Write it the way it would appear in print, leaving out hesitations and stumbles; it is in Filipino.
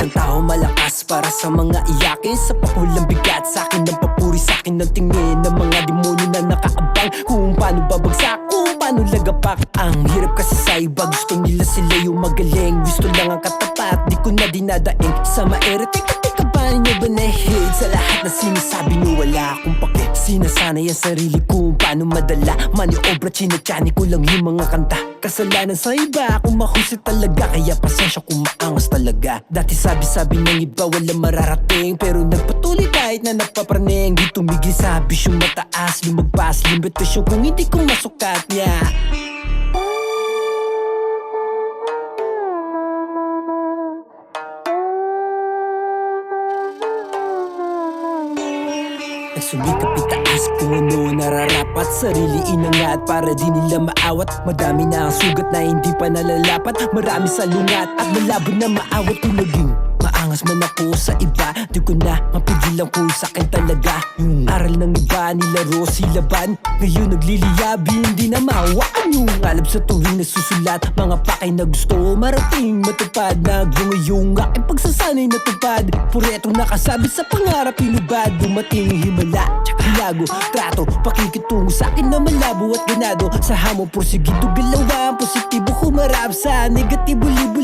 Isang tao malakas para sa mga iyakin, sa pakulang bigat sa akin ng papuri, sa akin ng tingin ng mga demonyo na nakaabang kung paano babagsak, kung paano lagapak. Ang hirap kasi sa iba, gusto nila sila yung magaling, gusto lang ang katapat, di ko na dinadaing sa maere. Teka, paano nyo ba na-hate sa lahat na sinasabi nyo? Wala akong pake, sinasanay ang sarili kung paano madala, maniobra, chinatsani ko lang yung mga kanta. Kasalanan sa iba kung mahusay talaga, kaya pasensya kung maangas talaga. Dati sabi-sabi ng iba walang mararating, pero nagpatuloy kahit na napapraning. Di tumigil sa bisyong mataas, lumagpas limitasyon kung hindi ko masukat niya. Nagsumikap itaas kung ano nararapat, sarili inangat para di nila maawat. Madami na ang sugat na hindi pa nalalapat, marami sa lungat at malabo na maawat. Kung naging maangas man ako sa iba, di ko na mapigilan kung sa'kin talaga. Yung aral ng iba, nilaro silaban, ngayon nagliliyabi, hindi na mahawaan. Yung alab sa tuwing nasusulat, mga pakay na gusto marating matupad. Nagbunga yung aking pagsasanay natupad, puretong nakasabit sa pangarap inubad. Dumating himala, tsaka hinago, trato, pakikitungo sa'kin na malabo at ganado. Sa hamon porsigido, galawan, positibo humarap sa negatibo, libo